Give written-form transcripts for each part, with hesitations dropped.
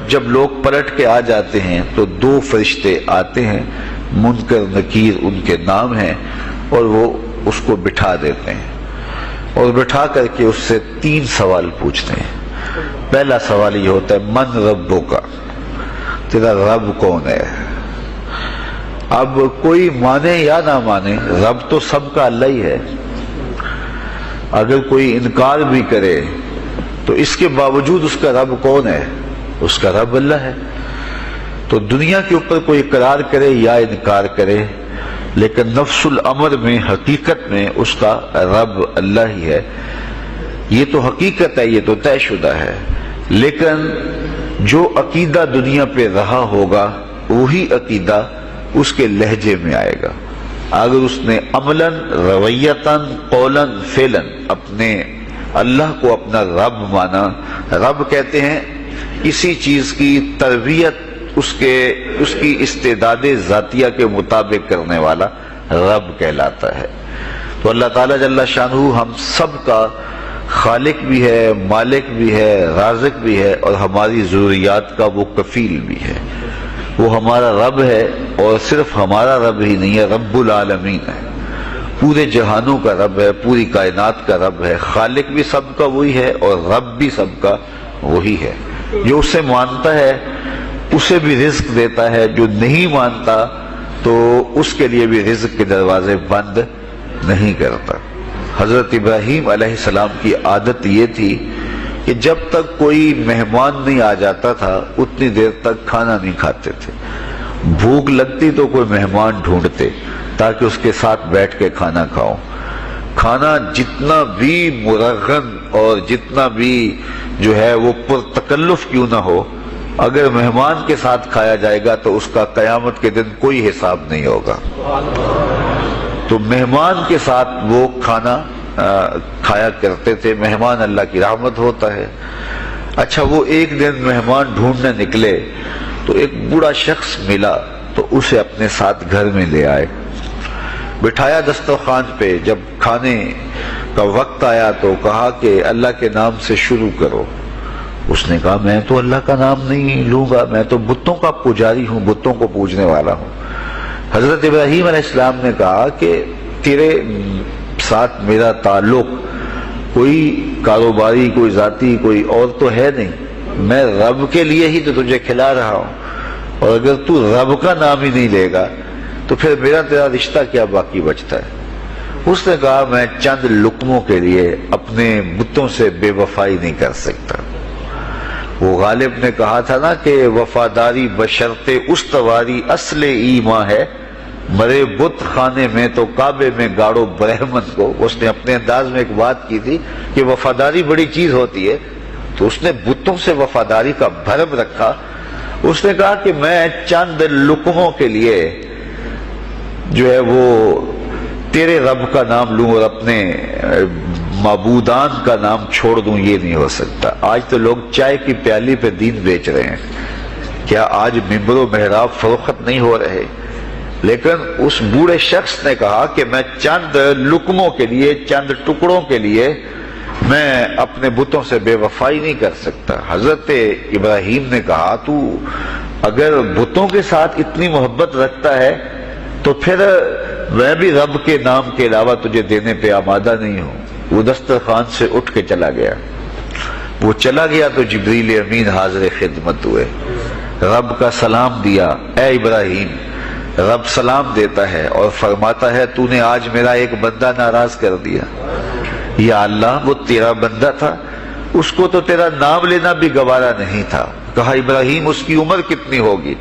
جب لوگ پلٹ کے آ جاتے ہیں تو 2 فرشتے آتے ہیں، منکر نکیر ان کے نام ہیں، اور وہ اس کو بٹھا دیتے ہیں اور بٹھا کر کے اس سے 3 سوال پوچھتے ہیں۔ پہلا سوال یہ ہوتا ہے من ربک، تیرا رب کون ہے؟ اب کوئی مانے یا نہ مانے، رب تو سب کا اللہ ہی ہے۔ اگر کوئی انکار بھی کرے تو اس کے باوجود اس کا رب کون ہے؟ اس کا رب اللہ ہے۔ تو دنیا کے اوپر کوئی اقرار کرے یا انکار کرے، لیکن نفس الامر میں، حقیقت میں اس کا رب اللہ ہی ہے۔ یہ تو حقیقت ہے، یہ تو طے شدہ ہے۔ لیکن جو عقیدہ دنیا پہ رہا ہوگا وہی عقیدہ اس کے لہجے میں آئے گا۔ اگر اس نے عملاً، رویتاً، قولاً، فعلاً اپنے اللہ کو اپنا رب مانا، رب کہتے ہیں کسی چیز کی تربیت اس کی استعداد ذاتیہ کے مطابق کرنے والا رب کہلاتا ہے۔ تو اللہ تعالیٰ جل شانہ ہم سب کا خالق بھی ہے، مالک بھی ہے، رازق بھی ہے، اور ہماری ضروریات کا وہ کفیل بھی ہے۔ وہ ہمارا رب ہے، اور صرف ہمارا رب ہی نہیں ہے، رب العالمین ہے، پورے جہانوں کا رب ہے، پوری کائنات کا رب ہے۔ خالق بھی سب کا وہی ہے اور رب بھی سب کا وہی ہے۔ جو اسے مانتا ہے اسے بھی رزق دیتا ہے، جو نہیں مانتا تو اس کے لیے بھی رزق کے دروازے بند نہیں کرتا۔ حضرت ابراہیم علیہ السلام کی عادت یہ تھی کہ جب تک کوئی مہمان نہیں آ جاتا تھا اتنی دیر تک کھانا نہیں کھاتے تھے۔ بھوک لگتی تو کوئی مہمان ڈھونڈتے تاکہ اس کے ساتھ بیٹھ کے کھانا کھاؤ۔ کھانا جتنا بھی مرغن اور جتنا بھی جو ہے وہ پرتکلف کیوں نہ ہو، اگر مہمان کے ساتھ کھایا جائے گا تو اس کا قیامت کے دن کوئی حساب نہیں ہوگا۔ تو مہمان کے ساتھ وہ کھانا کھایا کرتے تھے۔ مہمان اللہ کی رحمت ہوتا ہے۔ اچھا، وہ ایک دن مہمان ڈھونڈنے نکلے تو ایک بوڑھا شخص ملا تو اسے اپنے ساتھ گھر میں لے آئے، بٹھایا دسترخوان پہ۔ جب کھانے کا وقت آیا تو کہا کہ اللہ کے نام سے شروع کرو۔ اس نے کہا میں تو اللہ کا نام نہیں لوں گا، میں تو بتوں کا پجاری ہوں، بتوں کو پوجنے والا ہوں۔ حضرت ابراہیم علیہ السلام نے کہا کہ تیرے ساتھ میرا تعلق کوئی کاروباری، کوئی ذاتی، کوئی اور تو ہے نہیں، میں رب کے لیے ہی تو تجھے کھلا رہا ہوں، اور اگر تو رب کا نام ہی نہیں لے گا تو پھر میرا تیرا رشتہ کیا باقی بچتا ہے؟ اس نے کہا میں چند لقموں کے لیے اپنے بتوں سے بے وفائی نہیں کر سکتا۔ وہ غالب نے کہا تھا نا کہ وفاداری بشرط استواری اصل ایمان ہے، مرے بت خانے میں تو کعبے میں گاڑو برہمن کو۔ اس نے اپنے انداز میں ایک بات کی تھی کہ وفاداری بڑی چیز ہوتی ہے، تو اس نے بتوں سے وفاداری کا بھرم رکھا۔ اس نے کہا کہ میں چند لقموں کے لیے جو ہے وہ تیرے رب کا نام لوں اور اپنے معبودان کا نام چھوڑ دوں، یہ نہیں ہو سکتا۔ آج تو لوگ چائے کی پیالی پہ دین بیچ رہے ہیں، کیا آج ممبر و محراب فروخت نہیں ہو رہے؟ لیکن اس بوڑھے شخص نے کہا کہ میں چند لقموں کے لیے، چند ٹکڑوں کے لیے میں اپنے بتوں سے بے وفائی نہیں کر سکتا۔ حضرت ابراہیم نے کہا تو اگر بتوں کے ساتھ اتنی محبت رکھتا ہے تو پھر میں بھی رب کے نام کے علاوہ تجھے دینے پہ آمادہ نہیں ہوں۔ وہ دسترخوان سے اٹھ کے چلا گیا۔ وہ چلا گیا تو جبریل امین حاضر خدمت ہوئے، رب کا سلام دیا، اے ابراہیم۔ رب سلام دیتا ہے اور فرماتا ہے تو نے آج میرا ایک بندہ ناراض کر دیا۔ یا اللہ، وہ تیرا بندہ تھا، اس کو تو تیرا نام لینا بھی گوارا نہیں تھا۔ کہا ابراہیم اس کی عمر کتنی ہوگی؟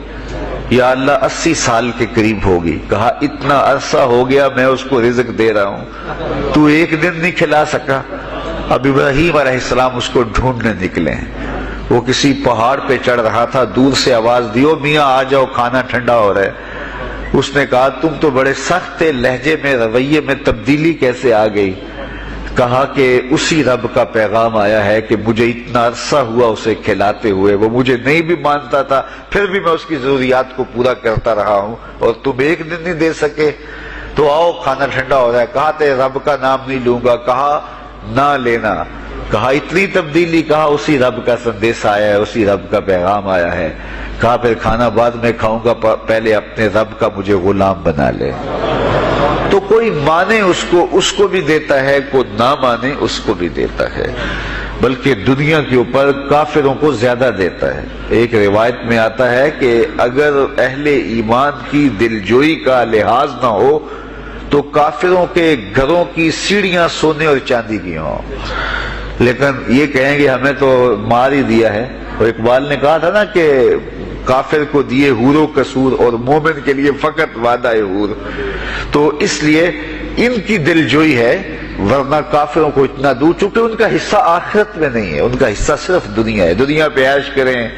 یا اللہ 80 سال کے قریب ہوگی۔ کہا اتنا عرصہ ہو گیا میں اس کو رزق دے رہا ہوں، تو ایک دن نہیں کھلا سکا۔ اب ابراہیم علیہ السلام اس کو ڈھونڈنے نکلے ہیں۔ وہ کسی پہاڑ پہ چڑھ رہا تھا، دور سے آواز دیو میاں آ جاؤ، کھانا ٹھنڈا ہو رہا ہے۔ اس نے کہا تم تو بڑے سخت تھے، لہجے میں، رویے میں تبدیلی کیسے آ گئی؟ کہا کہ اسی رب کا پیغام آیا ہے کہ مجھے اتنا عرصہ ہوا اسے کھلاتے ہوئے، وہ مجھے نہیں بھی مانتا تھا، پھر بھی میں اس کی ضروریات کو پورا کرتا رہا ہوں، اور تم ایک دن نہیں دے سکے؟ تو آؤ کھانا ٹھنڈا ہو رہا ہے۔ کہا تیرے رب کا نام نہیں لوں گا۔ کہا نہ لینا۔ کہا اتنی تبدیلی، کہا اسی رب کا سندیش آیا ہے، اسی رب کا پیغام آیا ہے. کہا پھر کھانا بعد میں کھاؤں گا، پہلے اپنے رب کا مجھے غلام بنا لے. تو کوئی مانے اس کو بھی دیتا ہے، کوئی نہ مانے اس کو بھی دیتا ہے، بلکہ دنیا کے اوپر کافروں کو زیادہ دیتا ہے. ایک روایت میں آتا ہے کہ اگر اہل ایمان کی دلجوئی کا لحاظ نہ ہو تو کافروں کے گھروں کی سیڑھیاں سونے اور چاندی کی ہوں، لیکن یہ کہیں گے ہمیں تو مار ہی دیا ہے. اور اقبال نے کہا تھا نا کہ کافر کو دیے حور و قصور اور مومن کے لیے فقط وعدہ حور. تو اس لیے ان کی دلجوئی ہے، ورنہ کافروں کو اتنا دور، چونکہ ان کا حصہ آخرت میں نہیں ہے، ان کا حصہ صرف دنیا ہے. دنیا پہ عیش کریں،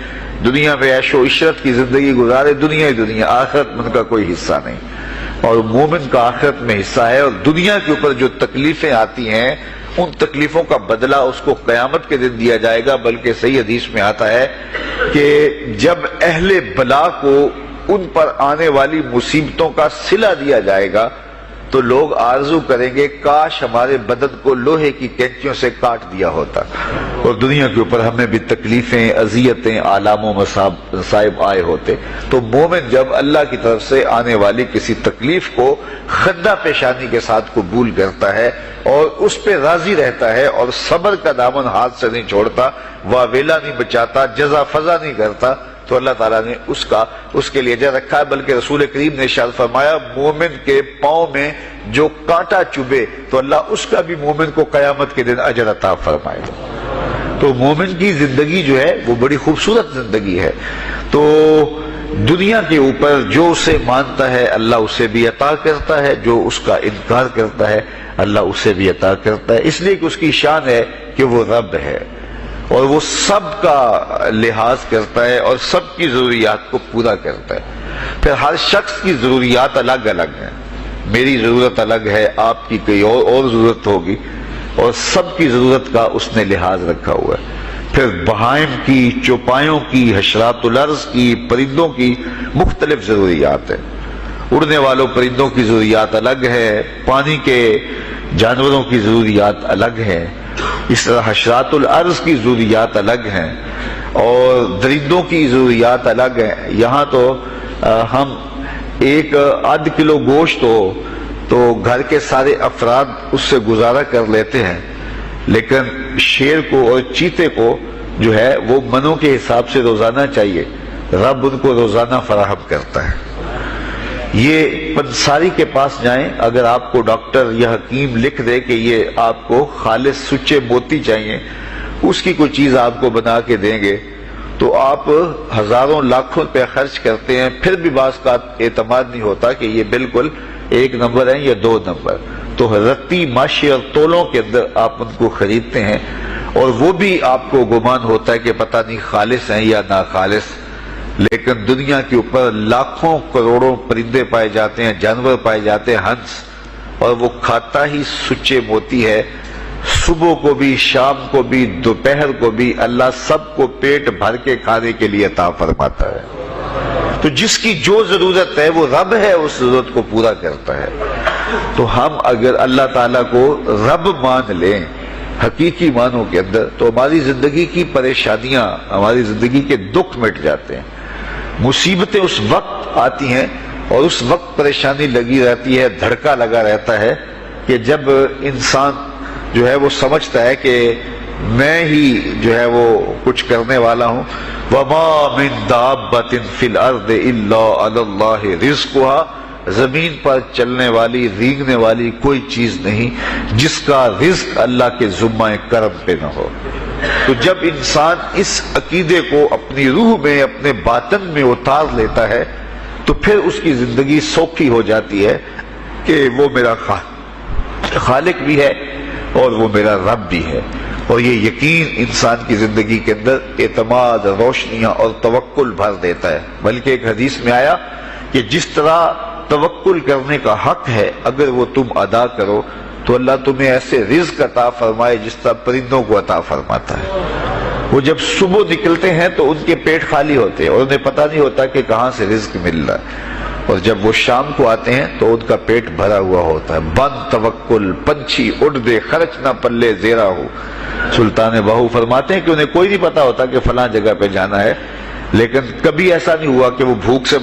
دنیا پہ عیش و عشرت کی زندگی گزارے، دنیا ہی دنیا، آخرت میں ان کا کوئی حصہ نہیں. اور مومن کا آخرت میں حصہ ہے، اور دنیا کے اوپر جو تکلیفیں آتی ہیں ان تکلیفوں کا بدلہ اس کو قیامت کے دن دیا جائے گا. بلکہ صحیح حدیث میں آتا ہے کہ جب اہل بلا کو ان پر آنے والی مصیبتوں کا صلہ دیا جائے گا تو لوگ آرزو کریں گے کاش ہمارے بدن کو لوہے کی کینچیوں سے کاٹ دیا ہوتا، اور دنیا کے اوپر ہمیں بھی تکلیفیں، اذیتیں، آلام و مصائب آئے ہوتے. تو مومن جب اللہ کی طرف سے آنے والی کسی تکلیف کو خندہ پیشانی کے ساتھ قبول کرتا ہے اور اس پہ راضی رہتا ہے اور صبر کا دامن ہاتھ سے نہیں چھوڑتا، واویلا نہیں بچاتا، جزا فضا نہیں کرتا، تو اللہ تعالیٰ نے اس کے لیے اجر رکھا ہے. بلکہ رسول کریم نے ارشاد فرمایا مومن کے پاؤں میں جو کانٹا چبھے تو اللہ اس کا بھی مومن کو قیامت کے دن اجر عطا فرمائے گا. تو مومن کی زندگی جو ہے وہ بڑی خوبصورت زندگی ہے. تو دنیا کے اوپر جو اسے مانتا ہے اللہ اسے بھی عطا کرتا ہے، جو اس کا انکار کرتا ہے اللہ اسے بھی عطا کرتا ہے. اس لیے کہ اس کی شان ہے کہ وہ رب ہے اور وہ سب کا لحاظ کرتا ہے اور سب کی ضروریات کو پورا کرتا ہے. پھر ہر شخص کی ضروریات الگ الگ ہیں، میری ضرورت الگ ہے، آپ کی کوئی اور ضرورت ہوگی، اور سب کی ضرورت کا اس نے لحاظ رکھا ہوا ہے. پھر بہائم کی، چوپایوں کی، حشرات الارض کی، پرندوں کی مختلف ضروریات ہیں. اڑنے والوں پرندوں کی ضروریات الگ ہے، پانی کے جانوروں کی ضروریات الگ ہیں، اس طرح حشرات الارض کی ضروریات الگ ہیں اور درندوں کی ضروریات الگ ہیں. یہاں تو ہم ایک آدھ کلو گوشت ہو تو گھر کے سارے افراد اس سے گزارا کر لیتے ہیں، لیکن شیر کو اور چیتے کو جو ہے وہ منوں کے حساب سے روزانہ چاہیے، رب ان کو روزانہ فراہم کرتا ہے. یہ پنساری کے پاس جائیں، اگر آپ کو ڈاکٹر یا حکیم لکھ دے کہ یہ آپ کو خالص سچے موتی چاہیے، اس کی کوئی چیز آپ کو بنا کے دیں گے تو آپ ہزاروں لاکھوں روپے خرچ کرتے ہیں، پھر بھی بعض کا اعتماد نہیں ہوتا کہ یہ بالکل 1 نمبر ہے یا 2 نمبر. تو رتی ماشی اور تولوں کے اندر آپ ان کو خریدتے ہیں اور وہ بھی آپ کو گمان ہوتا ہے کہ پتہ نہیں خالص ہیں یا ناخالص. لیکن دنیا کے اوپر لاکھوں کروڑوں پرندے پائے جاتے ہیں، جانور پائے جاتے ہیں، ہنس، اور وہ کھاتا ہی سچے موتی ہے. صبح کو بھی، شام کو بھی، دوپہر کو بھی اللہ سب کو پیٹ بھر کے کھانے کے لیے عطا فرماتا ہے. تو جس کی جو ضرورت ہے وہ رب ہے، اس ضرورت کو پورا کرتا ہے. تو ہم اگر اللہ تعالیٰ کو رب مان لیں حقیقی معنوں کے اندر تو ہماری زندگی کی پریشانیاں، ہماری زندگی کے دکھ مٹ جاتے ہیں. مصیبتیں اس وقت آتی ہیں اور اس وقت پریشانی لگی رہتی ہے، دھڑکا لگا رہتا ہے کہ جب انسان جو ہے وہ سمجھتا ہے کہ میں ہی جو ہے وہ کچھ کرنے والا ہوں. وَمَا مِن دَابَّةٍ فِي الْأَرْضِ إِلَّا عَلَى اللَّهِ رِزْقُهَا، زمین پر چلنے والی، ریگنے والی کوئی چیز نہیں جس کا رزق اللہ کے ذمہ کرم پہ نہ ہو. تو جب انسان اس عقیدے کو اپنی روح میں، اپنے باطن میں اتار لیتا ہے تو پھر اس کی زندگی سوکھی ہو جاتی ہے کہ وہ میرا خالق بھی ہے اور وہ میرا رب بھی ہے. اور یہ یقین انسان کی زندگی کے اندر اعتماد، روشنیاں اور توکل بھر دیتا ہے. بلکہ ایک حدیث میں آیا کہ جس طرح توکل کرنے کا حق ہے اگر وہ تم ادا کرو تو اللہ تمہیں ایسے رزق عطا فرمائے جس طرح پرندوں کو عطا فرماتا ہے. وہ جب صبح نکلتے ہیں تو ان کے پیٹ خالی ہوتے ہیں اور انہیں پتہ نہیں ہوتا کہ کہاں سے رزق مل رہا ہے. اور جب وہ شام کو آتے ہیں تو ان کا پیٹ بھرا ہوا ہوتا ہے. بند توکل پنچھی اڑ دے خرچ نہ پلے زیرا ہو. سلطان بہو فرماتے ہیں کہ انہیں کوئی نہیں پتا ہوتا کہ فلاں جگہ پہ جانا ہے، لیکن کبھی ایسا نہیں ہوا کہ وہ بھوک سے